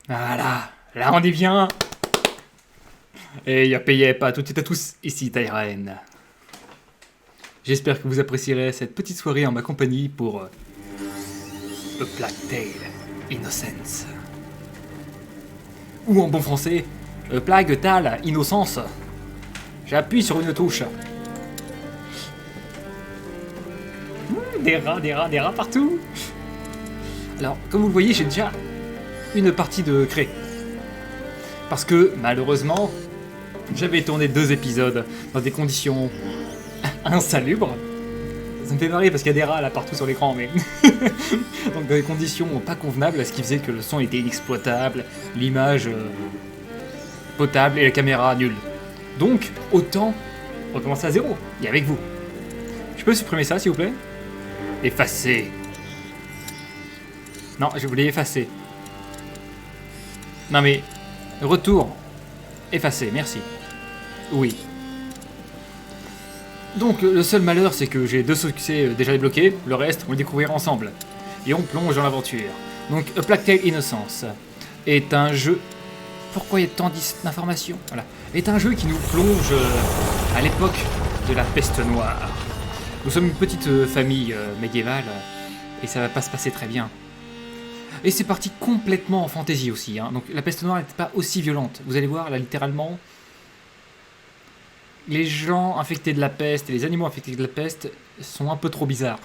Voilà, là on y vient. Et y'a payé pas toutes et à tous, ici Tyren. J'espère que vous apprécierez cette petite soirée en ma compagnie pour A Plague Tale Innocence. Ou en bon français, A Plague Tale Innocence. J'appuie sur une touche. Des rats partout. Alors, comme vous le voyez, j'ai déjà une partie de créer. Parce que, malheureusement, j'avais tourné 2 épisodes dans des conditions insalubres. Ça me fait marrer parce qu'il y a des rats là partout sur l'écran, mais... Donc dans des conditions pas convenables, ce qui faisait que le son était inexploitable, l'image potable et la caméra nulle. Donc, autant recommencer à zéro, et avec vous. Je peux supprimer ça, s'il vous plaît? Effacer. Non, je voulais effacer. Non mais, retour. Effacer, merci. Oui. Donc le seul malheur c'est que j'ai 2 succès déjà débloqués, le reste on va le découvrir ensemble. Et on plonge dans l'aventure. Donc A Plague Tale Innocence est un jeu... Pourquoi il y a tant d'informations? Voilà. Est un jeu qui nous plonge à l'époque de la peste noire. Nous sommes une petite famille médiévale et ça va pas se passer très bien. Et c'est parti complètement en fantasy aussi. Hein. Donc la peste noire n'était pas aussi violente. Vous allez voir là littéralement... Les gens infectés de la peste et les animaux infectés de la peste sont un peu trop bizarres.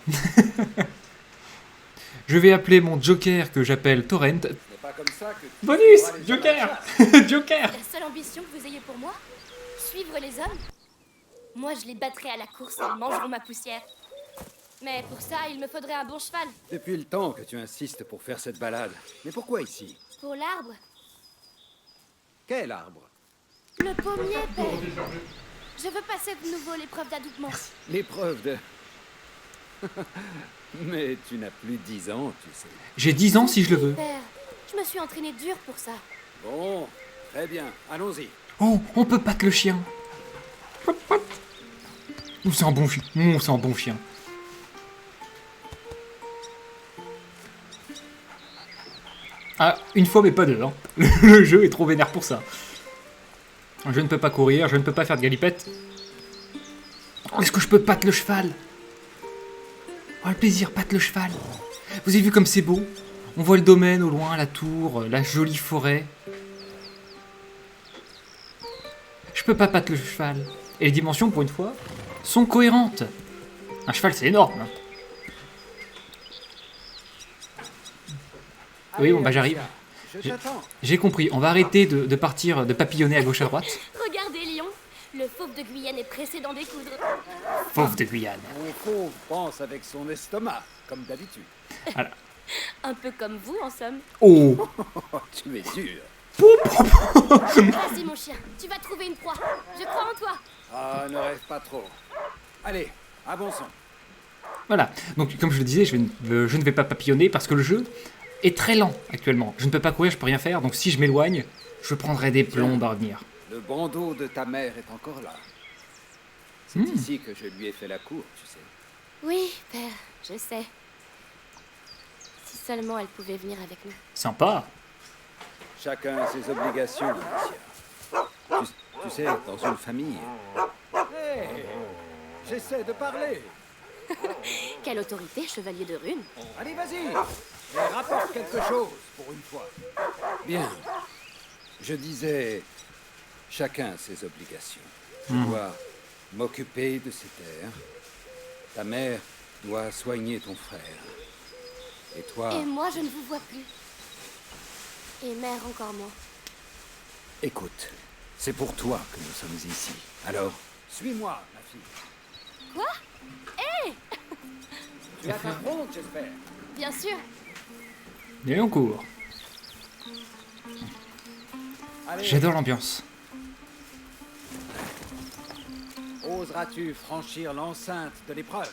Je vais appeler mon Joker que j'appelle Torrent. Pas comme ça que tu Bonus feras les Joker Joker. La seule ambition que vous ayez pour moi? Suivre les hommes? Moi, je les battrai à la course et ils mangeront ma poussière. Mais pour ça, il me faudrait un bon cheval. Depuis le temps que tu insistes pour faire cette balade. Mais pourquoi ici? Pour l'arbre? Quel arbre? Le pommier, père. Je veux passer de nouveau l'épreuve d'adoubement. L'épreuve de... Mais tu n'as plus 10 ans, tu sais. J'ai 10 ans si je le veux. Père, je me suis entraîné dur pour ça. Bon, très bien, allons-y. Oh, on peut battre le chien. Ouh, c'est un bon chien. Ouh, c'est un bon chien. Ah, une fois mais pas deux. Hein. Le jeu est trop vénère pour ça. Je ne peux pas courir, je ne peux pas faire de galipette. Oh, est-ce que je peux battre le cheval? Oh, le plaisir, battre le cheval. Vous avez vu comme c'est beau? On voit le domaine au loin, la tour, la jolie forêt. Je peux pas battre le cheval. Et les dimensions, pour une fois, sont cohérentes. Un cheval, c'est énorme. Hein. Oui, bon, bah j'arrive. Je t'attends. J'ai compris, on va arrêter de partir, de papillonner à gauche à droite. Regardez, Lion. Le fauve de Guyane est pressé d'en découdre. Fauve de Guyane. Mon fauve pense avec son estomac, comme d'habitude. Voilà. Un peu comme vous, en somme. Oh. Oh, tu es dur. Vas-y, mon chien. Tu vas trouver une proie. Je crois en toi. Ah, ne rêve pas trop. Allez, avançons. Voilà, donc comme je le disais, je ne vais pas papillonner parce que le jeu est très lent actuellement. Je ne peux pas courir, je peux rien faire, donc si je m'éloigne, je prendrai des plombes à revenir. Le bandeau de ta mère est encore là. C'est ici que je lui ai fait la cour, tu sais. Oui, père, je sais. Si seulement elle pouvait venir avec nous. Sympa. Chacun a ses obligations, Alicia. Tu sais, dans une famille... Hey, j'essaie de parler. Quelle autorité, chevalier de rune. Allez, vas-y. Et rapporte quelque chose, pour une fois. Bien. Je disais... Chacun a ses obligations. Je dois m'occuper de ses terres. Ta mère doit soigner ton frère. Et toi... Et moi, je ne vous vois plus. Et mère encore moins. Écoute, c'est pour toi que nous sommes ici. Alors, suis-moi, ma fille. Quoi? Hé! Tu as ta fronde, j'espère. Bien sûr. Et on court. Allez, J'adore l'ambiance. oseras-tu franchir l'enceinte de l'épreuve?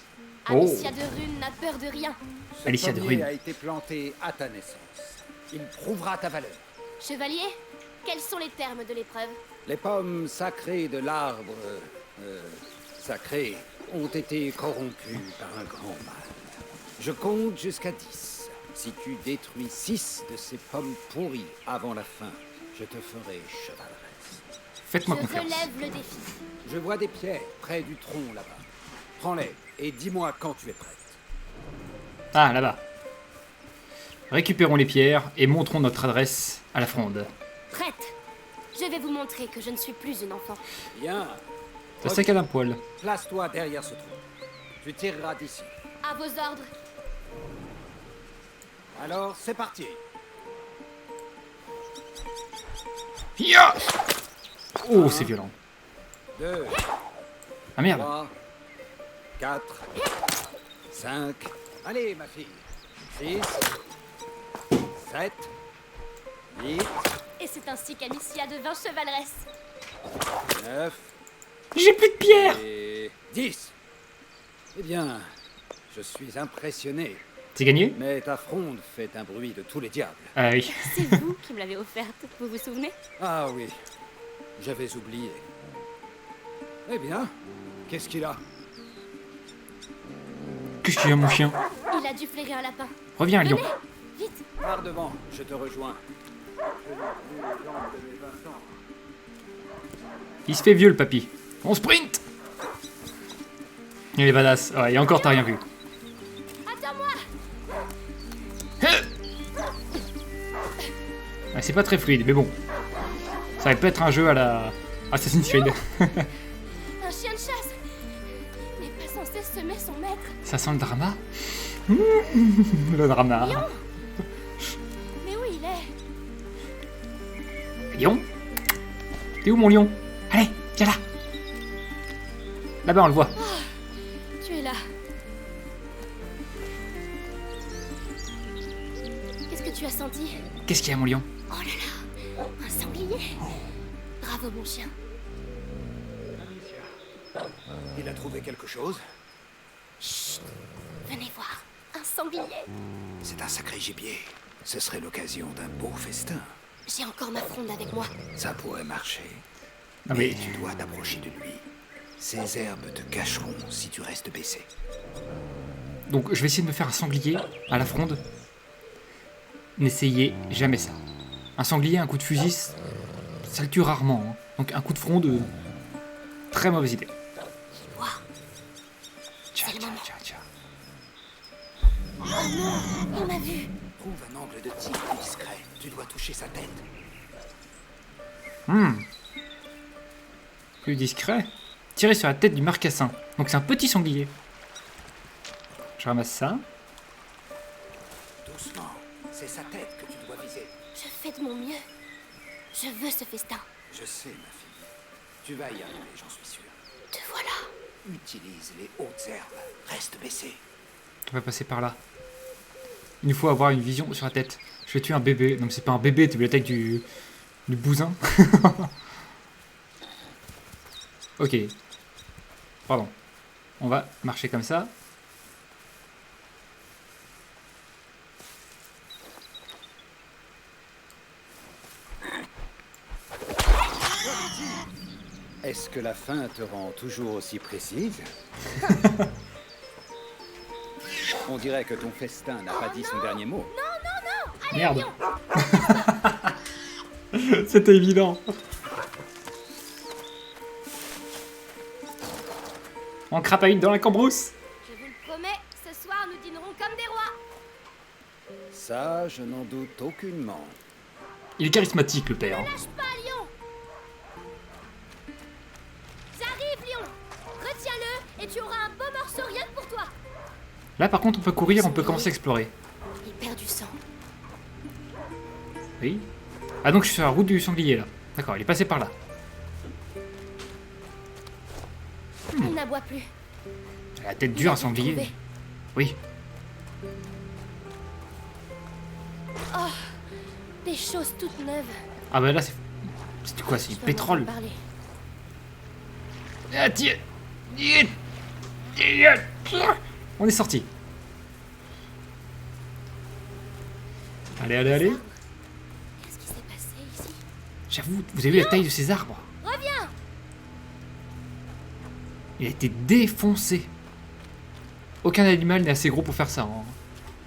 Oh. Alicia de Rune n'a peur de rien. Ce Alicia de pommier Rune. a été planté à ta naissance. Il prouvera ta valeur. Chevalier, quels sont les termes de l'épreuve? Les pommes sacrées de l'arbre sacré ont été corrompues par un grand mal. Je compte jusqu'à 10. Si tu détruis 6 de ces pommes pourries avant la fin, je te ferai chevaleresse. Faites-moi Je confiance. relève le défi. Je vois des pierres près du tronc là-bas. Prends-les et dis-moi quand tu es prête. Ah, là-bas. Récupérons les pierres et montrons notre adresse à la fronde. Prête. Je vais vous montrer que je ne suis plus une enfant. Bien. Ça saccade un poil. Place-toi derrière ce trou. Tu tireras d'ici. À vos ordres. Alors, c'est parti. Ya Oh, c'est violent. 2, Ah merde. 3, 4, 5. Allez, ma fille. 6, 7, 8, Et c'est ainsi qu'Amicia devint chevaleresse. 9 J'ai plus de pierres. et 10. Eh bien, je suis impressionné. C'est gagné? Mais ta fronde fait un bruit de tous les diables. Ah oui. C'est vous qui me l'avez offerte, vous vous souvenez? Ah oui, j'avais oublié. Eh bien, qu'est-ce qu'il a? Qu'est-ce qu'il y a, mon chien? Il a dû flairer un lapin. Reviens, lion. Venez, vite. Par devant, je te rejoins. Il se fait vieux, le papy. On sprint. Il est badass. Ouais, et encore, t'as rien vu. Attends-moi. Ouais, c'est pas très fluide, mais bon. Ça va peut être un jeu à la Assassin's Creed. Un chien de chasse. N'est pas censé semer son maître. Ça sent le drama. Le drama. Mais où il est? Lion? T'es où, mon lion? Allez, viens là. Là-bas, on le voit. Tu es là. Qu'est-ce que tu as senti? Qu'est-ce qu'il y a, mon lion? Oh là là, un sanglier. Bravo mon chien. Il a trouvé quelque chose? Chut, venez voir, un sanglier. C'est un sacré gibier. Ce serait l'occasion d'un beau festin. J'ai encore ma fronde avec moi. Ça pourrait marcher. Non, Mais mais tu dois t'approcher de lui. Ces herbes te cacheront si tu restes baissé. donc, je vais essayer de me faire un sanglier à la fronde. N'essayez jamais ça. Un sanglier, un coup de fusil, ça le tue rarement. Hein. Donc, un coup de fronde, très mauvaise idée. Vois. Tiens, C'est le tiens, moment. tiens, tiens. Oh non, il m'a vu. Trouve un angle de tir plus discret. Tu dois toucher sa tête. Plus discret. Tirer sur la tête du marcassin. Donc, c'est un petit sanglier. Je ramasse ça. Doucement. C'est sa tête que tu dois viser. Je fais de mon mieux. Je veux ce festin. Je sais, ma fille. Tu vas y arriver, j'en suis sûr. Te voilà. Utilise les hautes herbes. Reste baissé. On va passer par là. Il nous faut avoir une vision sur la tête. Je vais tuer un bébé. Non, mais c'est pas un bébé, t'as vu la taille du bousin. Ok. Pardon. On va marcher comme ça. Est-ce que la faim te rend toujours aussi précise? On dirait que ton festin n'a pas dit son dernier mot. Merde. C'était évident. On crapahute dans la cambrousse. Je vous le promets, ce soir nous dînerons comme des rois. Ça, je n'en doute aucunement. Il est charismatique, le père. Lâche pas, Lion. J'arrive, Lion. Retiens-le et tu auras un beau morceau rien que pour toi. Là, par contre, on peut courir, on peut commencer à explorer. Il perd du sang. Oui. Ah, donc je suis sur la route du sanglier, là. D'accord, il est passé par là. Il n'aboie plus. La tête Il dure, a un dû sanglier. trouver. Oui. Oh, des choses toutes neuves. Ah bah là, c'est quoi? C'est du Je dois pétrole. m'en parler. Ah, tiens. On est sorti. Allez, allez, allez. Qu'est-ce qui s'est passé ici? J'avoue, vous avez vu la taille de ces arbres? Reviens. Il a été défoncé. Aucun animal n'est assez gros pour faire ça. Hein.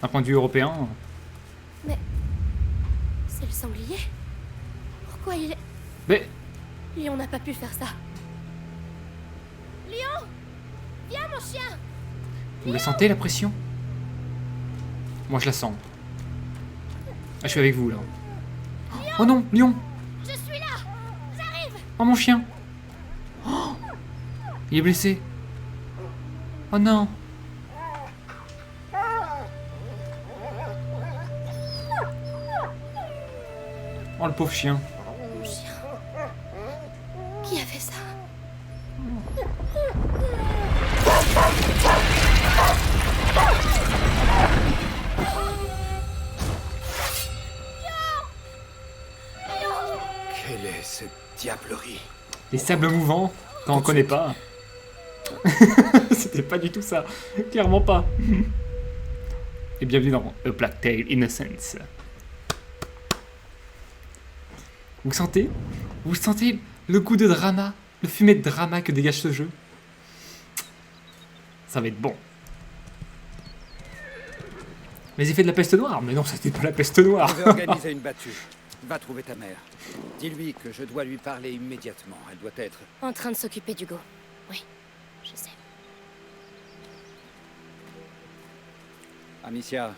D'un point de vue européen. C'est le sanglier. Pourquoi il... Mais Lion n'a pas pu faire ça. Lion! Viens, mon chien! vous la sentez la pression? Moi je la sens. Ah, je suis avec vous là. Oh non, Lion! Je suis là! J'arrive! Oh mon chien! Oh, il est blessé. Oh non! Oh le pauvre chien. Mon chien. Qui a fait ça? Quelle est cette diablerie? Les sables mouvants, quand on connaît pas. C'était pas du tout ça. Clairement pas. Et bienvenue dans A Plague Tale Innocence. Vous sentez? Vous sentez le goût de drama? Le fumet de drama que dégage ce jeu? Ça va être bon. Les effets de la peste noire? Mais non, c'était pas la peste noire. Je vais organiser une battue. Va trouver ta mère. Dis-lui que je dois lui parler immédiatement. Elle doit être... En train de s'occuper d'Hugo. Oui, je sais. Amicia.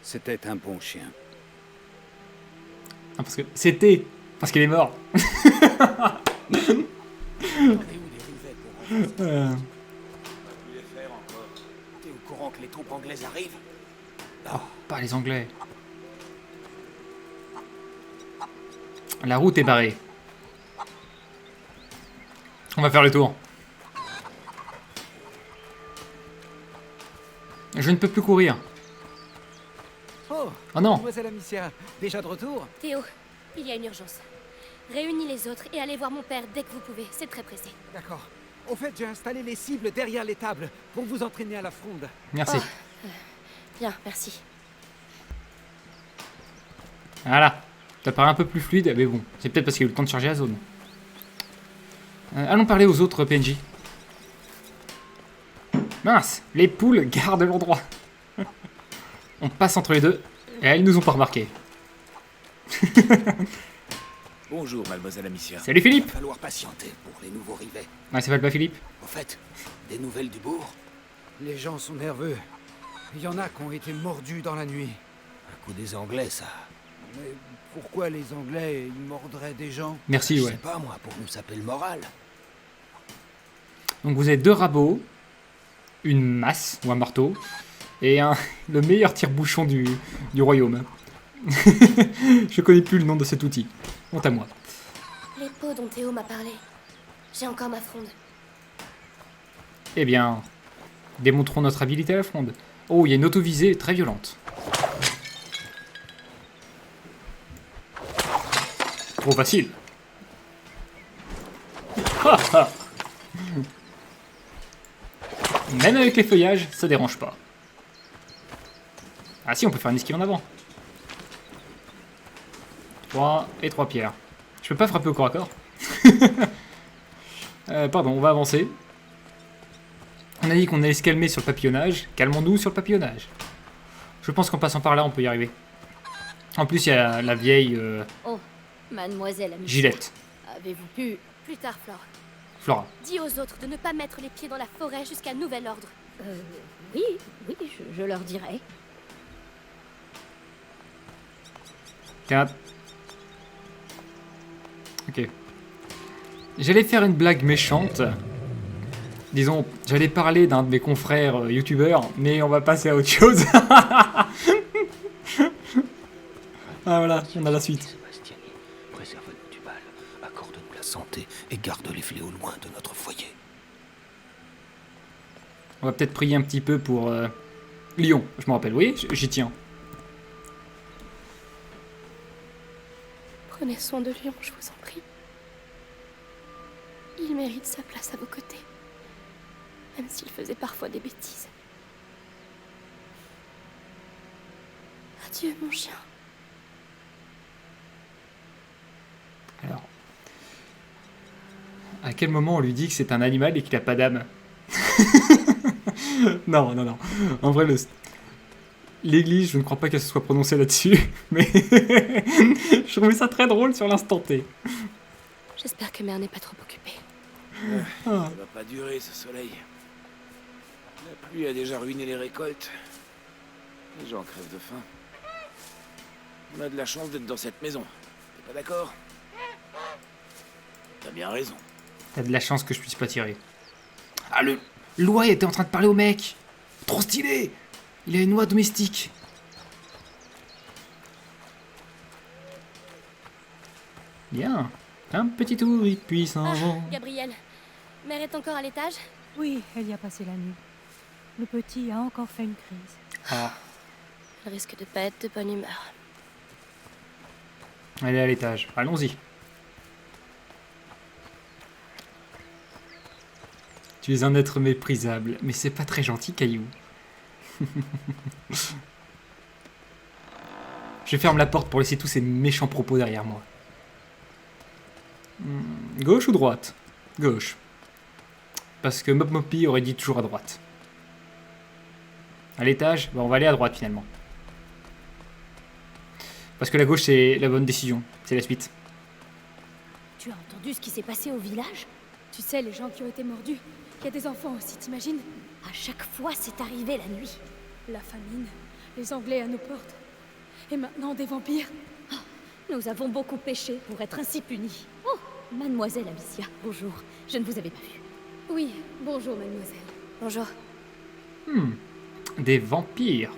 C'était un bon chien. Ah, parce que c'était... Parce qu'il est mort. T'es au courant que les troupes anglaises arrivent? Oh, pas les Anglais. La route est barrée. On va faire le tour. Je ne peux plus courir. Oh, Oh non. mademoiselle Amicia, déjà de retour? Théo, il y a une urgence. Réunis les autres et allez voir mon père dès que vous pouvez. C'est très pressé. D'accord. Au fait, j'ai installé les cibles derrière les tables pour vous entraîner à la fronde. Merci. Bien, merci. Voilà. Ça paraît un peu plus fluide, mais bon. C'est peut-être parce qu'il y a eu le temps de charger la zone. Allons parler aux autres PNJ. Mince, les poules gardent l'endroit. On passe entre les deux, et elles nous ont pas remarqué. Bonjour, mademoiselle Amicia. Salut Philippe. Il va falloir patienter pour les nouveaux rivets. Ouais, ça s'appelle pas Philippe. Au fait, des nouvelles du bourg? Les gens sont nerveux. Il y en a qui ont été mordus dans la nuit. Un coup des Anglais, ça. Mais pourquoi les Anglais ils mordraient des gens? Merci, Je ouais. sais pas, moi, pour nous saper le moral. Donc vous avez 2 rabots, une masse ou un marteau, et le meilleur tire-bouchon du royaume. Je connais plus le nom de cet outil. Honte à moi. Les pots dont Théo m'a parlé. J'ai encore ma fronde. Eh bien, démontrons notre habilité à la fronde. Oh, il y a une autovisée très violente. Trop facile. Ha, ha. Même avec les feuillages, ça dérange pas. Ah si, on peut faire une esquive en avant. 3 et 3 pierres. Je peux pas frapper au corps à corps. Pardon, on va avancer. On a dit qu'on allait se calmer sur le papillonnage. Calmons-nous sur le papillonnage. Je pense qu'en passant par là, on peut y arriver. En plus, il y a la vieille Oh, mademoiselle Amicia. Gillette. Avez-vous pu... Plus tard, Flore. Flora. Dis aux autres de ne pas mettre les pieds dans la forêt jusqu'à nouvel ordre. Oui, je leur dirai. 4. Ok. J'allais faire une blague méchante. Disons, j'allais parler d'un de mes confrères youtubeurs, mais on va passer à autre chose. Ah voilà, on a la suite. Sébastiani, préserve-nous du mal, accorde-nous la santé et garde les fléaux loin de notre foyer. On va peut-être prier un petit peu pour Lyon, je me rappelle, oui, j'y tiens. Prenez soin de Lion, je vous en prie. Il mérite sa place à vos côtés. Même s'il faisait parfois des bêtises. Adieu, mon chien. Alors, à quel moment on lui dit que c'est un animal et qu'il a pas d'âme? Non. En vrai, l'église, je ne crois pas qu'elle se soit prononcée là-dessus, mais je trouvais ça très drôle sur l'instant T. J'espère que Mère n'est pas trop occupée. Ah. Ça va pas durer ce soleil. La pluie a déjà ruiné les récoltes. Les gens crèvent de faim. On a de la chance d'être dans cette maison. T'es pas d'accord? T'as bien raison. T'as de la chance que je puisse pas tirer. Ah, le Loi était en train de parler au mec. Trop stylé. Il a une oie domestique. Bien. Un petit tour, et puis s'en va. Gabriel, Mère est encore à l'étage? Oui, elle y a passé la nuit. Le petit a encore fait une crise. Ah, Elle risque de pas être de bonne humeur. elle est à l'étage. Allons-y. Tu es un être méprisable, mais c'est pas très gentil, Caillou. Je ferme la porte pour laisser tous ces méchants propos derrière moi. Gauche ou droite? Gauche. Parce que Mop Moppy aurait dit toujours à droite. À l'étage, bah on va aller à droite finalement. Parce que la gauche c'est la bonne décision, c'est la suite. Tu as entendu ce qui s'est passé au village? Tu sais, les gens qui ont été mordus, il y a des enfants aussi, t'imagines? À chaque fois, c'est arrivé la nuit. La famine, les Anglais à nos portes. Et maintenant, des vampires. Nous avons beaucoup péché pour être ainsi punis. Oh, mademoiselle Amicia, bonjour. Je ne vous avais pas vue. Oui, bonjour, mademoiselle. Bonjour. Des vampires.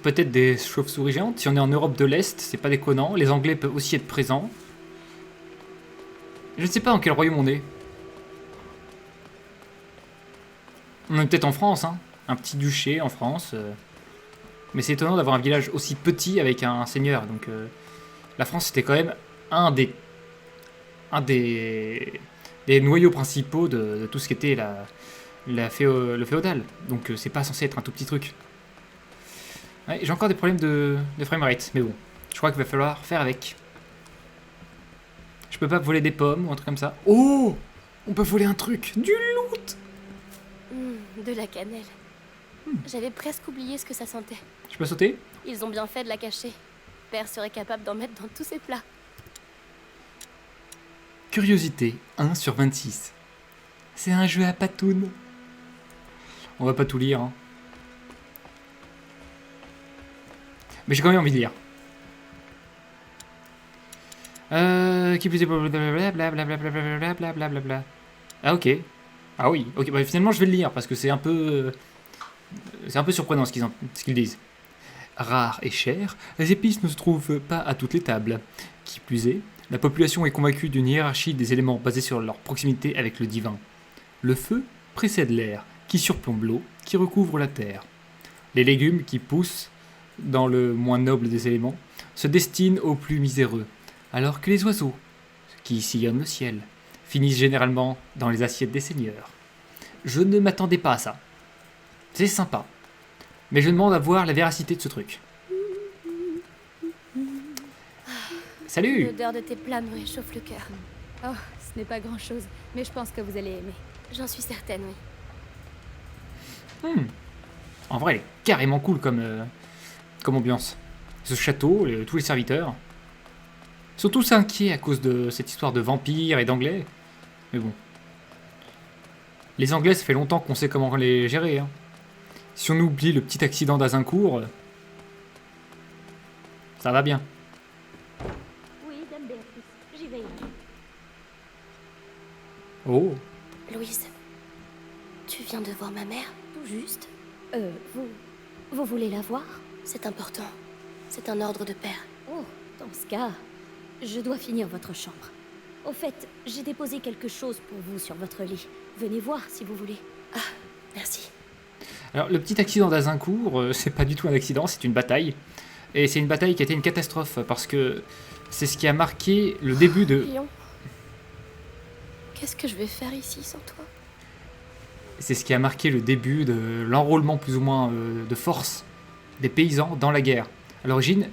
Peut-être des chauves-souris géantes. Si on est en Europe de l'Est, c'est pas déconnant. Les Anglais peuvent aussi être présents. Je ne sais pas dans quel royaume on est. On est peut-être en France, hein. Un petit duché en France. Mais c'est étonnant d'avoir un village aussi petit avec un seigneur. Donc la France c'était quand même un des noyaux principaux de tout ce qui était le féodal. Donc c'est pas censé être un tout petit truc. Ouais, j'ai encore des problèmes de framerate, mais bon. Je crois qu'il va falloir faire avec. Je peux pas voler des pommes ou un truc comme ça. Oh! On peut voler un truc! Du loot! De la cannelle. J'avais presque oublié ce que ça sentait. Je peux sauter? Ils ont bien fait de la cacher. Père serait capable d'en mettre dans tous ses plats. Curiosité, 1 sur 26. C'est un jeu à patounes. On va pas tout lire, hein. Mais j'ai quand même envie de lire. Qui plus est blablabla. Ah ok. Ah oui, ok, bah, finalement je vais le lire parce que c'est un peu surprenant ce qu'ils disent. Rares et chères, les épices ne se trouvent pas à toutes les tables. Qui plus est, la population est convaincue d'une hiérarchie des éléments basés sur leur proximité avec le divin. Le feu précède l'air, qui surplombe l'eau, qui recouvre la terre. Les légumes qui poussent dans le moins noble des éléments se destinent aux plus miséreux, alors que les oiseaux, qui sillonnent le ciel, finissent généralement dans les assiettes des seigneurs. Je ne m'attendais pas à ça. C'est sympa. Mais je demande à voir la véracité de ce truc. Salut! L'odeur de tes plats me réchauffe le cœur. Oh, ce n'est pas grand-chose, mais je pense que vous allez aimer. J'en suis certaine, oui. En vrai, elle est carrément cool comme ambiance. Ce château, tous les serviteurs. Ils sont tous inquiets à cause de cette histoire de vampires et d'anglais. Mais bon. Les Anglais, ça fait longtemps qu'on sait comment les gérer. Hein. Si on oublie le petit accident d'Azincourt, ça va bien. Oui, dame Béatrice, j'y vais. Oh, Louise, tu viens de voir ma mère? Tout juste. Vous voulez la voir? C'est important. C'est un ordre de père. Oh, dans ce cas, je dois finir votre chambre. Au fait, j'ai déposé quelque chose pour vous sur votre lit. Venez voir si vous voulez. Ah, merci. alors le petit accident d'Azincourt, c'est pas du tout un accident, c'est une bataille. Et c'est une bataille qui a été une catastrophe parce que c'est ce qui a marqué le début de... Lion, qu'est-ce que je vais faire ici sans toi? C'est ce qui a marqué le début de l'enrôlement plus ou moins de force des paysans dans la guerre. À l'origine,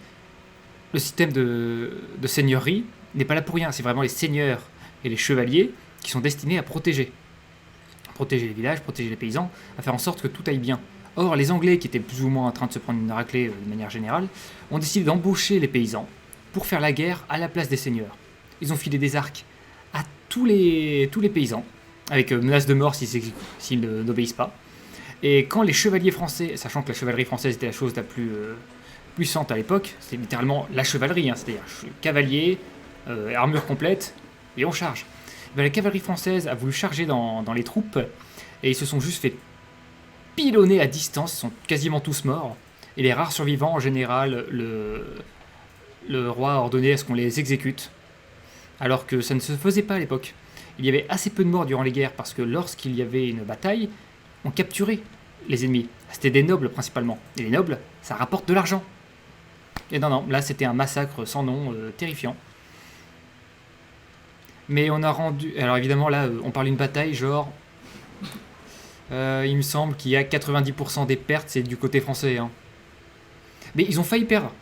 le système de seigneurie n'est pas là pour rien. C'est vraiment les seigneurs et les chevaliers qui sont destinés à protéger. Protéger les villages, protéger les paysans, à faire en sorte que tout aille bien. Or, les Anglais, qui étaient plus ou moins en train de se prendre une raclée de manière générale, ont décidé d'embaucher les paysans pour faire la guerre à la place des seigneurs. Ils ont filé des arcs à tous les paysans, avec menace de mort s'ils n'obéissent pas. Et quand les chevaliers français, sachant que la chevalerie française était la chose la plus puissante à l'époque, c'était littéralement la chevalerie, c'est-à-dire cavalier, armure complète, et on charge. Ben, la cavalerie française a voulu charger dans les troupes, et ils se sont juste fait pilonner à distance, ils sont quasiment tous morts. Et les rares survivants, en général, le roi a ordonné à ce qu'on les exécute, alors que ça ne se faisait pas à l'époque. Il y avait assez peu de morts durant les guerres, parce que lorsqu'il y avait une bataille, on capturait les ennemis. C'était des nobles principalement. Et les nobles, ça rapporte de l'argent. Et non, là c'était un massacre sans nom, terrifiant. Mais on a rendu... Alors évidemment là, on parle d'une bataille genre... il me semble qu'il y a 90% des pertes, c'est du côté français. Hein. Mais ils ont failli perdre.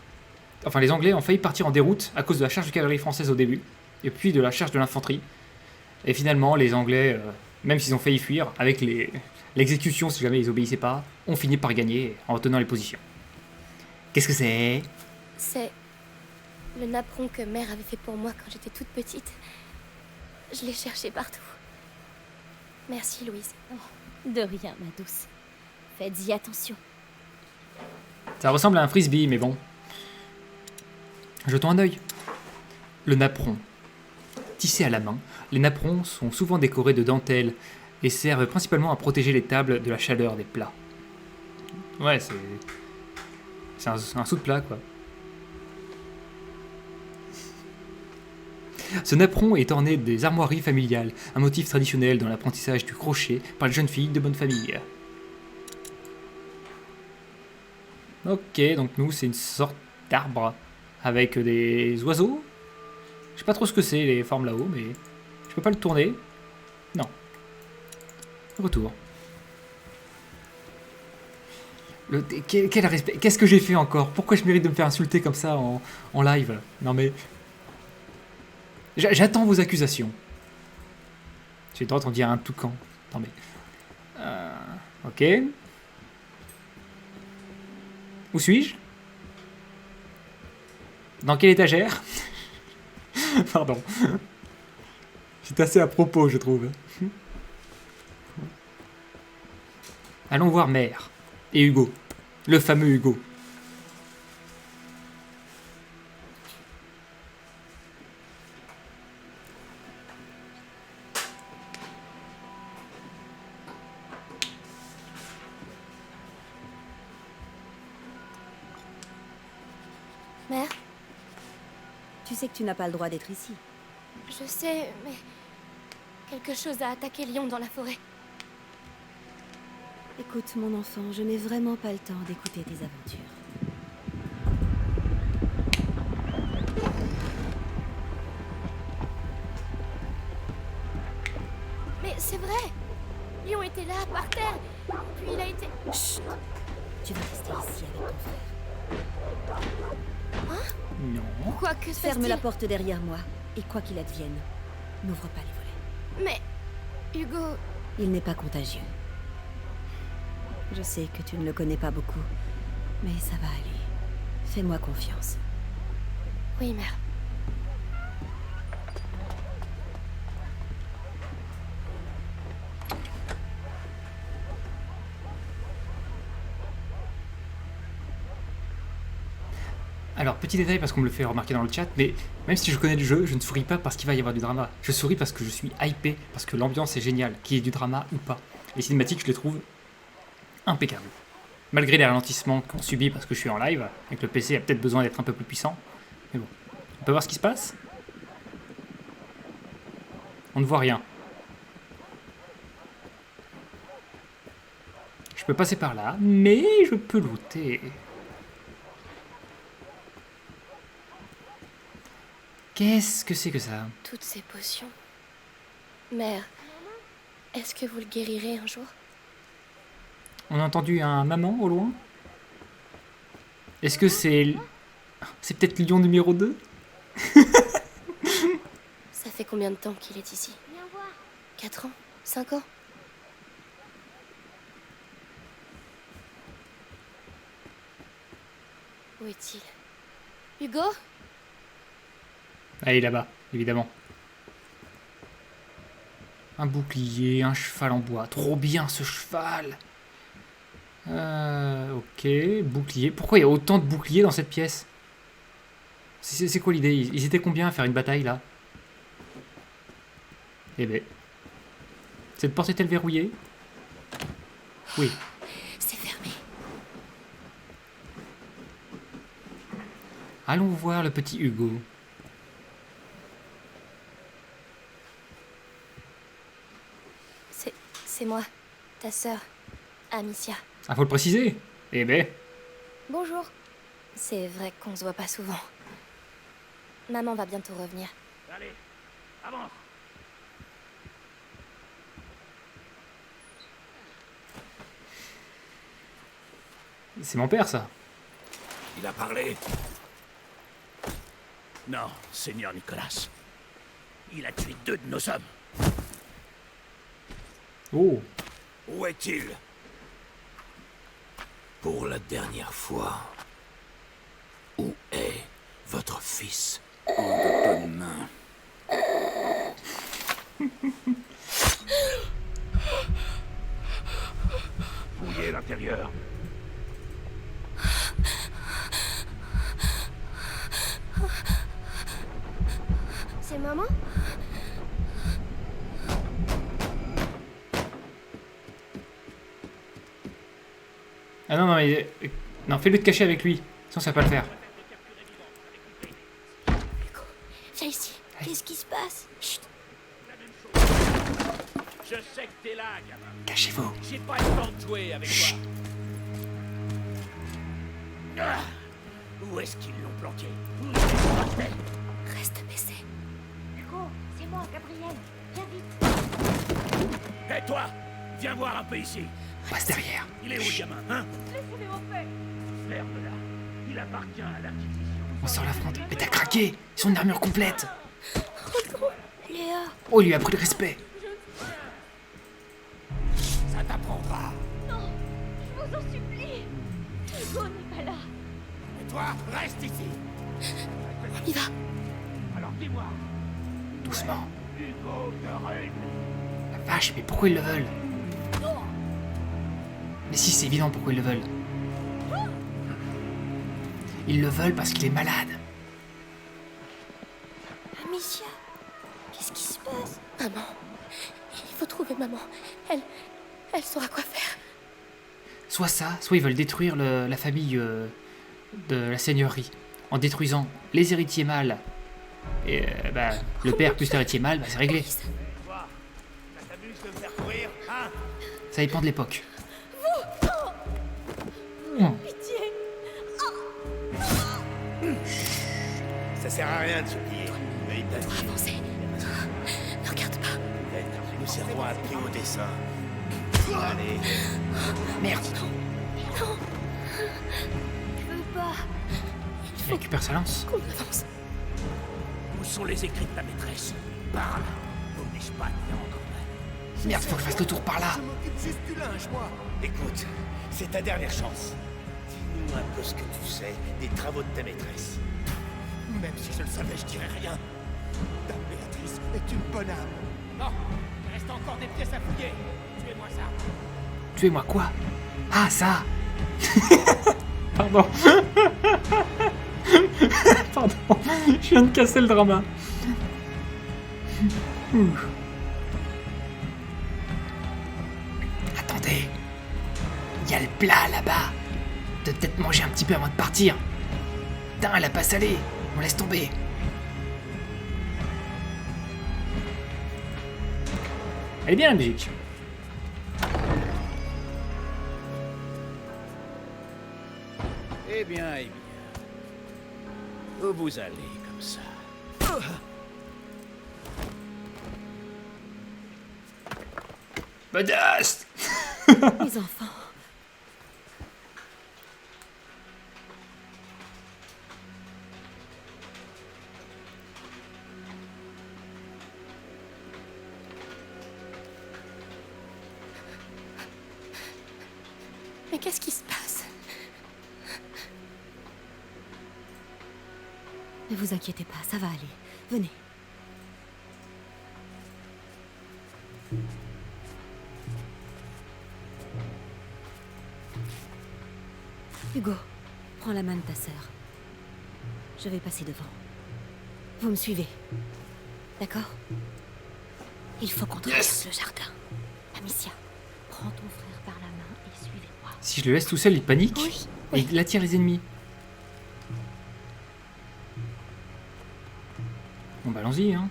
Enfin, les Anglais ont failli partir en déroute à cause de la charge de cavalerie française au début, et puis de la charge de l'infanterie. Et finalement, les Anglais, même s'ils ont failli fuir, avec l'exécution, si jamais ils obéissaient pas, ont fini par gagner en retenant les positions. Qu'est-ce que c'est? C'est le napperon que mère avait fait pour moi quand j'étais toute petite. Je l'ai cherché partout. Merci, Louise. De rien, ma douce. Faites-y attention. Ça ressemble à un frisbee, mais bon. Jetons un œil. Le napperon. Tissé à la main, les napperons sont souvent décorés de dentelles et servent principalement à protéger les tables de la chaleur des plats. Ouais, c'est un sous-plat, quoi. Ce napperon est orné des armoiries familiales, un motif traditionnel dans l'apprentissage du crochet par les jeunes filles de bonne famille. Ok, donc nous, c'est une sorte d'arbre avec des oiseaux. Je sais pas trop ce que c'est, les formes là-haut, mais je peux pas le tourner. Non. Retour. Quel respect. Qu'est-ce que j'ai fait encore? Pourquoi je mérite de me faire insulter comme ça en live? Non mais... J'attends vos accusations. J'ai le droit d'en dire un toucan. Non mais... ok. Où suis-je? Dans quelle étagère? Pardon. C'est assez à propos, je trouve. Allons voir Mère et Hugo. Le fameux Hugo. Mère, Tu sais que tu n'as pas le droit d'être ici. je sais, mais... quelque chose a attaqué Lyon dans la forêt. Écoute, mon enfant, je n'ai vraiment pas le temps d'écouter tes aventures. Mais c'est vrai! Lyon était là, par terre, puis il a été... Chut! Tu vas rester ici avec ton frère. Non. Quoi que se Ferme passe-t-il? la porte derrière moi, et quoi qu'il advienne, n'ouvre pas les volets. Mais... Hugo... Il n'est pas contagieux. Je sais que tu ne le connais pas beaucoup, mais ça va aller. Fais-moi confiance. Oui, mère. Alors, petit détail parce qu'on me le fait remarquer dans le chat, mais même si je connais le jeu, je ne souris pas parce qu'il va y avoir du drama. Je souris parce que je suis hypé, parce que l'ambiance est géniale, qu'il y ait du drama ou pas. Les cinématiques, je les trouve impeccables. Malgré les ralentissements qu'on subit parce que je suis en live, et que le PC a peut-être besoin d'être un peu plus puissant. Mais bon, on peut voir ce qui se passe? On ne voit rien. Je peux passer par là, mais je peux looter. Qu'est-ce que c'est que ça? Toutes ces potions. Mère, est-ce que vous le guérirez un jour? On a entendu un maman au loin? Est-ce que c'est... C'est peut-être lion numéro 2? Ça fait combien de temps qu'il est ici? 4 ans? 5 ans? est-il? Hugo? Ah, il est là-bas, évidemment. Un bouclier, un cheval en bois. Trop bien ce cheval. Ok, bouclier. Pourquoi il y a autant de boucliers dans cette pièce? C'est quoi l'idée? Ils étaient combien à faire une bataille là? Eh ben. Cette porte est-elle verrouillée? Oui. C'est fermé. Allons voir le petit Hugo. C'est moi, ta sœur, Amicia. Ah, faut le préciser. Eh ben. Bonjour. C'est vrai qu'on se voit pas souvent. Maman va bientôt revenir. Allez, avance. C'est mon père, ça. Il a parlé. Non, Seigneur Nicolas. Il a tué 2 de nos hommes. Oh. Où est-il? Pour la dernière fois, où est votre fils? En de bonnes mains. Fouillez l'intérieur. C'est maman? Ah non, non, mais... Non, fais-le te cacher avec lui. Sinon, ça va pas le faire. Hugo, viens ici. Qu'est-ce qui se passe? Chut. Je sais que t'es là, gamin. Cachez-vous. J'ai pas le temps de jouer avec toi. Ah, où est-ce qu'ils l'ont planqué? Où est ce bordel? Reste baissé. Hugo, c'est moi, Gabriel. Viens vite. Hé toi, viens voir un peu ici. Passe derrière. Il est où le gamin, hein? Laissez-les en paix. Ferme-la. Il appartient à l'acquisition. On sort la fronde. Mais t'as craqué. Ils ont une armure complète. Léa. Oh, il lui a pris le respect. Ça t'apprendra. Non, je vous en supplie. Hugo n'est pas là. Et toi, reste ici. On y va. Alors dis-moi, Doucement. Hugo de Rune. La vache, mais pourquoi ils le veulent? Mais si, c'est évident pourquoi ils le veulent. Ils le veulent parce qu'il est malade. Amicia, qu'est-ce qui se passe? Maman, il faut trouver maman. Elle saura quoi faire. Soit ça, soit ils veulent détruire la famille de la seigneurie. En détruisant les héritiers mâles. Et bah, le père plus l'héritier mâle, bah, c'est réglé. Alice, Ça t'amuse de me faire courir, hein? Ça dépend de l'époque. Pitié. Ça sert à rien de se plier. Mais t'as dit, avancez. Ne regarde pas. nous servons à pied au dessin. Allez, Merde, Je veux pas. il récupère sa lance. Qu'on avance. où sont les écrits de ta maîtresse? Parle. N'oblige pas à te faire encore mal. Merde, faut que je fasse le tour par là. Je m'occupe juste du linge, moi. Écoute, c'est ta dernière chance. Dis-nous un peu ce que tu sais des travaux de ta maîtresse. Même si je le savais, je dirais rien. Ta Béatrice est une bonne âme. Non, il reste encore des pièces à fouiller. Tuez-moi ça. Tuez-moi quoi? Ah, ça. Pardon. Pardon. Je viens de casser le drama. Attendez. Il y a le plat là-bas. De peut-être manger un petit peu avant de partir. Putain, elle a pas salé. On laisse tomber. Elle est bien la musique. Eh bien, eh bien. Où vous allez comme ça? Badass. Les enfants. Mais qu'est-ce qui se passe? Ne vous inquiétez pas, ça va aller. Venez. Hugo, prends la main de ta sœur. Je vais passer devant. Vous me suivez. D'accord? Il faut qu'on traverse le jardin. Amicia, prends ton frère par la main et suivez-moi. Si je le laisse tout seul, il panique. Oui, Et il attire les ennemis. Bon bah allons-y, hein.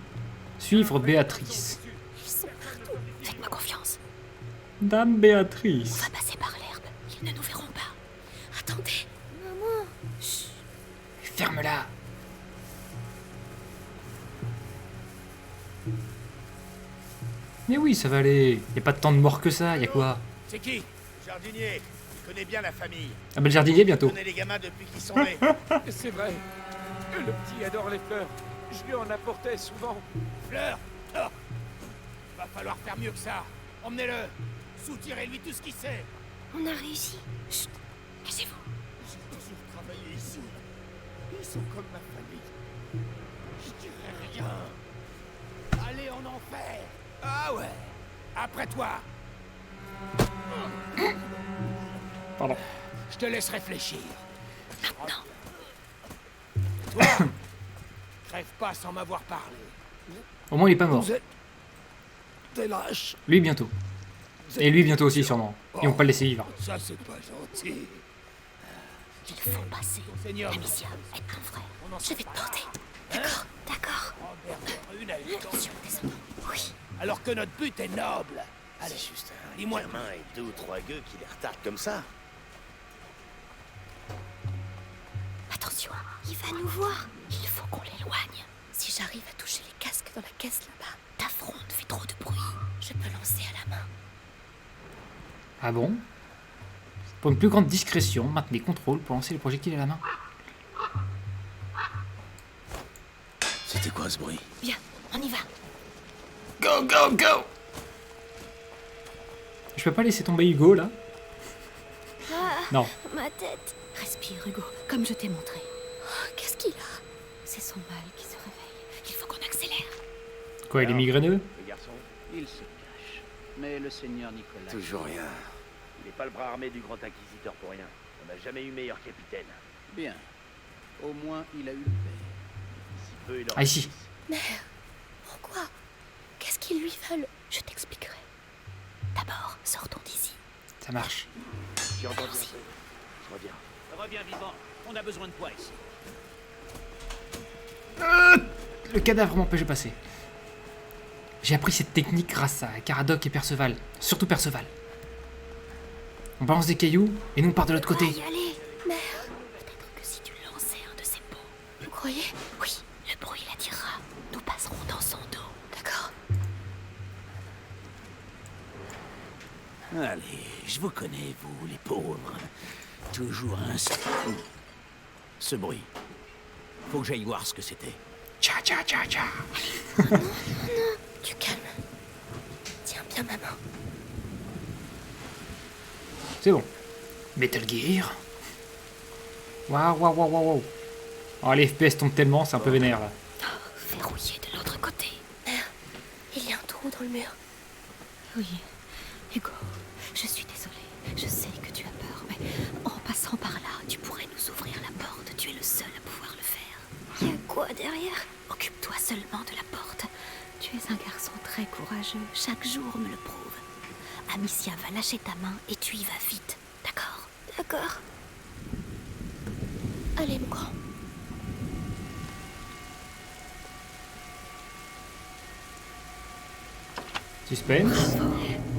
Suivre Béatrice. Ils sont partout. Faites-moi confiance. Dame On Béatrice. va passer par l'herbe. Ils ne nous verront pas. Attendez. Maman. Chut. Ferme-la. Mais oui, ça va aller. Y a pas tant de morts que ça, y a quoi? C'est qui? Le jardinier. Il connaît bien la famille. Ah bah le jardinier bientôt. Il connaît les gamins depuis qu'ils sont nés. C'est vrai. Le petit adore les fleurs. Je lui en apportais souvent. Fleur. Oh. Va falloir faire mieux que ça. Emmenez-le. Soutirez-lui tout ce qu'il sait. On a réussi. Chut. Cachez-vous. J'ai toujours travaillé ici. Ils sont comme ma famille. Je dirais rien. Allez en enfer. Ah ouais. Après toi. Pardon. Je te laisse réfléchir. Maintenant. Toi, crève pas sans m'avoir parlé. Au moins il est pas mort. Vous êtes des lâches. Lui bientôt. Et lui bientôt aussi sûrement. Ils vont pas le laisser vivre. Ça c'est pas gentil. Il faut passer. Seigneur. Amicia, aide ton frère. Je vais te porter. D'accord. D'accord. Une à une. Attention, descendons. Oui. Alors que notre but est noble. Allez, C'est juste un dis-moi. gamin et 2 ou 3 gueux qui les retardent comme ça. Attention, il va nous voir. Il faut qu'on l'éloigne. Si j'arrive à toucher les casques dans la caisse là-bas, ta fronde fait trop de bruit. Je peux lancer à la main. Ah bon? Pour une plus grande discrétion, maintenez contrôle pour lancer les projectiles à la main. C'était quoi ce bruit? Bien, on y va. Go, go, go! Je peux pas laisser tomber Hugo là? Non. Ma tête. Respire, Hugo, comme je t'ai montré. Oh, qu'est-ce qu'il a? C'est son mal qui se réveille. Il faut qu'on accélère. Quoi, il est migraineux? Le garçon, Il se cache. Mais le seigneur Nicolas... toujours rien. Il n'est pas le bras armé du grand inquisiteur pour rien. On n'a jamais eu meilleur capitaine. Bien. Au moins, il a eu le paix. Si peu, il Ah ici. Mère, pourquoi? Qu'est-ce qu'ils lui veulent? Je t'expliquerai. D'abord, sortons d'ici. Ça marche. J'ai entendu un peu. Je reviens. Reviens vivant. On a besoin de toi ici. Le cadavre m'empêche de passer. J'ai appris cette technique grâce à Caradoc et Perceval. Surtout Perceval. On balance des cailloux et nous on part de l'autre côté. Y aller, mère. Peut-être que si tu lançais un de ces pots. Vous croyez? Oui, le bruit l'attirera. Nous passerons dans son dos. D'accord? Allez, je vous connais, vous, les pauvres. Toujours un... Ce bruit. Faut que j'aille voir ce que c'était. Tcha tcha tcha tcha. Tu calmes. Tiens bien ma main. C'est bon. Metal Gear. Waouh, waouh, waouh, waouh. Oh, les FPS tombent tellement, c'est un peu vénère là. Verrouillé de l'autre côté. Mère, il y a un trou dans le mur. Oui, Hugo, je suis désolée. Je sais que tu as peur, mais en passant par là, tu pourrais nous ouvrir la porte. Tu es le seul à pouvoir le faire. Il y a quoi derrière? Occupe-toi seulement de la porte. Tu es un garçon très courageux. Chaque jour me le prouve. Amicia va lâcher ta main et tu y vas vite. D'accord? D'accord. Allez, mon grand. Suspense.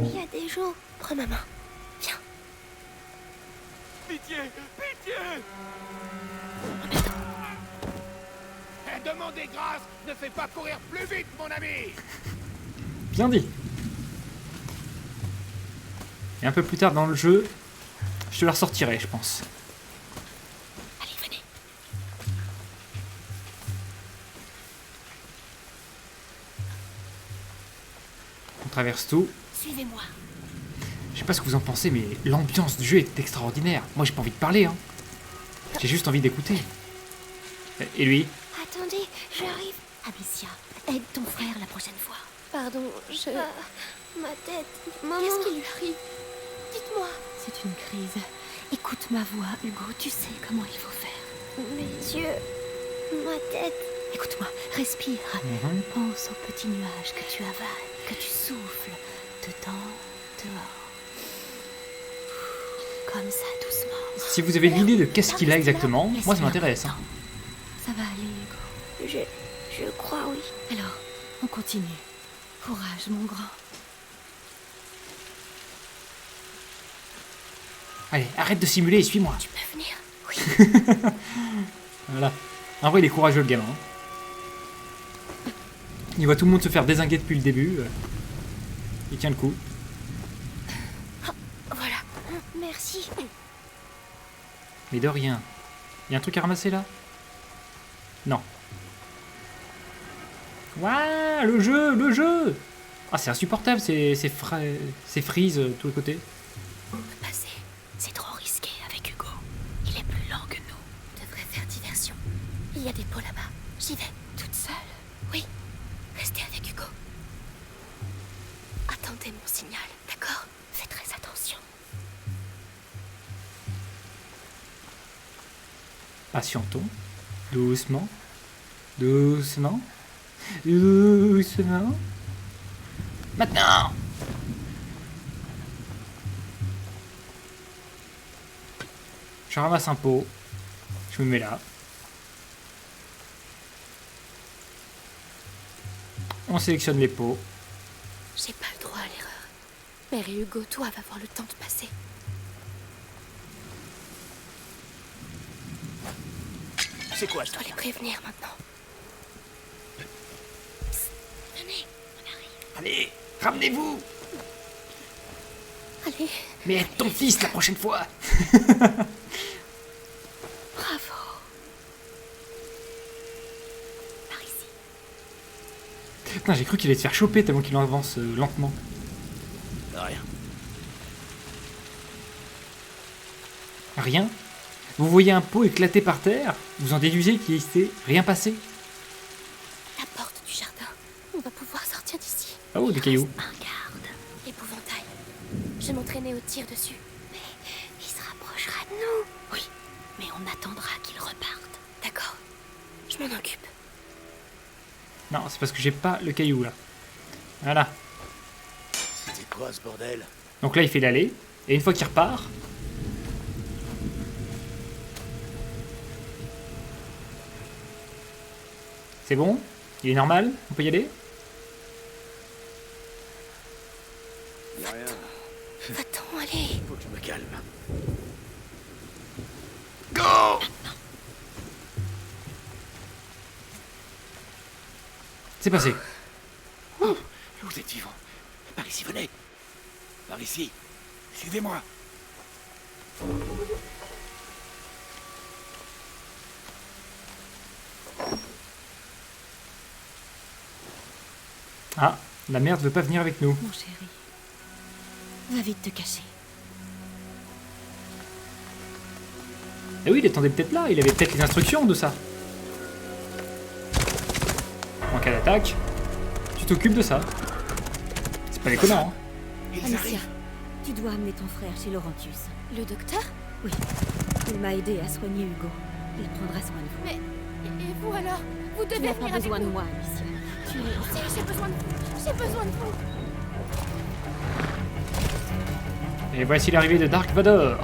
Il y a des gens. Prends ma main. Viens. Pitié! Pitié! En attendant. Demandez grâce! Ne fais pas courir plus vite, mon ami! Bien dit. Et un peu plus tard dans le jeu, je te la ressortirai, je pense. Allez, venez. On traverse tout. Suivez-moi. Je sais pas ce que vous en pensez, mais l'ambiance du jeu est extraordinaire. Moi, j'ai pas envie de parler, hein. J'ai juste envie d'écouter. Et lui? Attendez, j'arrive. Amicia, aide ton frère la prochaine fois. Pardon, ma tête. Maman. Qu'est-ce qui lui arrive? Dites-moi. C'est une crise. Écoute ma voix, Hugo, tu sais comment il faut faire. Mes yeux, ma tête. Écoute-moi, respire. Pense aux petits nuages que tu avales, que tu souffles, dedans, dehors. Comme ça, doucement. Si vous avez l'idée de qu'est-ce qu'il a exactement, moi ça m'intéresse. Hein. Ça va aller, Hugo. Je crois, oui. Alors, on continue. Courage, mon grand. Allez, arrête de simuler et suis-moi. Tu peux venir? Oui. Voilà. En vrai, il est courageux, le gamin. Il voit tout le monde se faire dézinguer depuis le début. Il tient le coup. Voilà. Merci. Mais de rien. Il y a un truc à ramasser là? Non. Waouh, le jeu, le jeu! Ah, c'est insupportable, ces frises de tous les côtés. On peut passer. C'est trop risqué avec Hugo. Il est plus lent que nous. On devrait faire diversion. Il y a des pots là-bas. J'y vais. Toute seule? Oui. Restez avec Hugo. Attendez mon signal, d'accord? Faites très attention. Patientons. Doucement. Doucement. Doucement. Maintenant! Je ramasse un pot. Je me mets là. On sélectionne les pots. J'ai pas le droit à l'erreur. Mère et Hugo, toi, va avoir le temps de passer. C'est quoi Je ça? dois les prévenir maintenant. Psst, venez, on arrive. Allez, ramenez-vous! Allez, Mais aide ton fils la prochaine fois! bravo. Par ici. Putain, j'ai cru qu'il allait se faire choper tellement qu'il avance lentement. Rien. Rien? Vous voyez un pot éclater par terre? Vous en déduisez qu'il s'est rien passé? La porte du jardin. On va pouvoir sortir d'ici. Oh, des cailloux. Un garde. Épouvantail. Je m'entraînais au tir dessus. Mais il se rapprochera de nous. Oui, mais on attendra qu'il reparte. D'accord. Je m'en occupe. Non, c'est parce que j'ai pas le caillou là. Voilà. C'était quoi ce bordel? Donc là, il fait l'aller. Et une fois qu'il repart... C'est bon? Il est normal? On peut y aller? Y'a rien. Va-t'en, allez. Faut que je me calme. C'est passé. Vous êtes vivant. Par ici, venez. Par ici. Suivez-moi. Ah, la merde veut pas venir avec nous. Mon chéri. Va vite te cacher. Eh oui, il attendait peut-être là. Il avait peut-être les instructions de ça. En cas d'attaque, tu t'occupes de ça. C'est pas déconnant, hein. Ils Amicia, arrivent. tu dois amener ton frère chez Laurentius. Le docteur? Oui. Il m'a aidé à soigner Hugo. Il prendra soin de vous. Mais... Et vous alors? Vous Tu devez n'as venir pas avec besoin de nous. moi, Amicia. Tu es... J'ai besoin de vous. J'ai besoin de vous. Et voici l'arrivée de Dark Vador.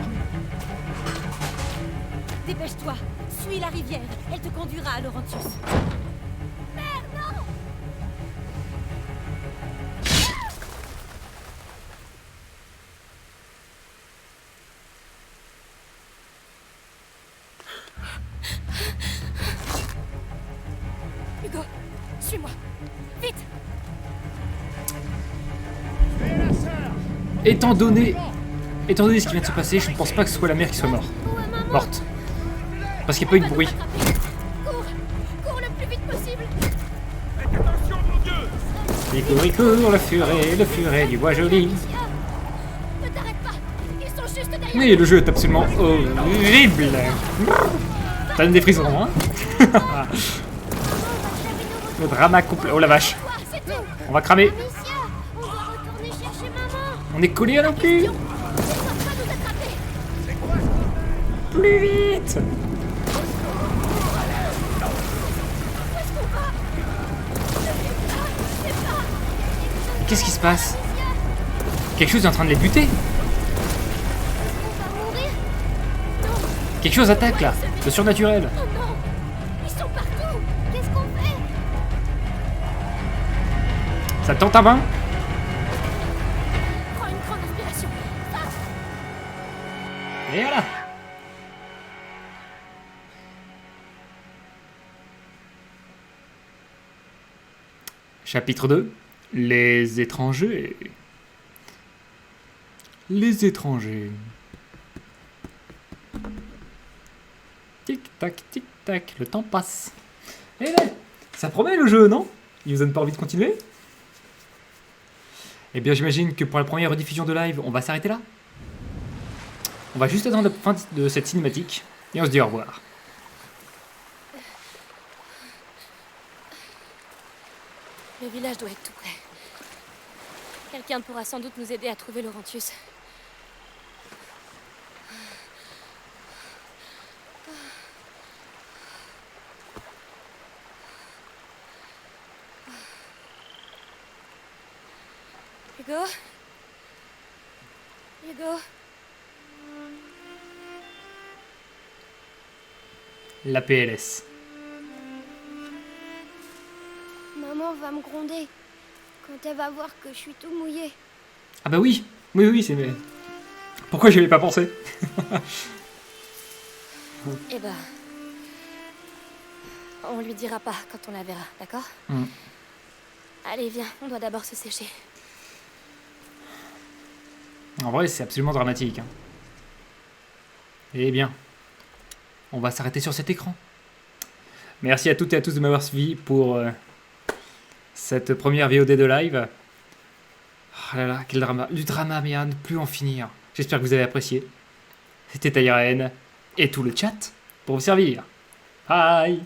Dépêche-toi. Suis la rivière. Elle te conduira à Laurentius. Hugo, suis-moi. Vite. Étant donné ce qui vient de se passer, je ne pense pas que ce soit la mère qui soit morte. Parce qu'il n'y a pas eu de bruit. Cours. Cours le plus vite possible. Il court, le furet du bois joli. Ne t'arrête pas. Ils sont juste derrière. Mais le jeu est absolument horrible. Ça donne des frissons, hein. Le drama complet. Oh la vache. Toi, c'est tout. On va cramer. Amicia, on doit retourner chercher maman. On est collés à nos culs. Laisse-moi pas nous attraper. Plus vite. Qu'est-ce qui se passe? Quelque chose est en train de les buter. On va mourir. Quelque chose attaque là. Le surnaturel. Oh non. Ils sont partout. Qu'est-ce qu'on fait? Ça tente ta main? Prends une grande inspiration. Et voilà. Chapitre 2. Les étrangers. Les étrangers. Tic-tac, tic-tac, le temps passe. Eh ben, ça promet le jeu, non? Il vous donne pas envie de continuer? Eh bien, j'imagine que pour la première rediffusion de live, on va s'arrêter là. On va juste attendre la fin de cette cinématique et on se dit au revoir. Le village doit être tout près. Quelqu'un pourra sans doute nous aider à trouver Laurentius. Hugo? Hugo? La PLS. Maman va me gronder quand elle va voir que je suis tout mouillé. Ah bah oui. Oui, oui, c'est... Pourquoi j'y avais pas pensé? Eh ben... On lui dira pas quand on la verra, d'accord? Allez, viens, on doit d'abord se sécher. En vrai, c'est absolument dramatique. Hein. Eh bien, on va s'arrêter sur cet écran. Merci à toutes et à tous de m'avoir suivi pour cette première VOD de live. Oh là là, quel drama. Du drama, mais à ne plus en finir. J'espère que vous avez apprécié. C'était Tyren et tout le chat pour vous servir. Bye.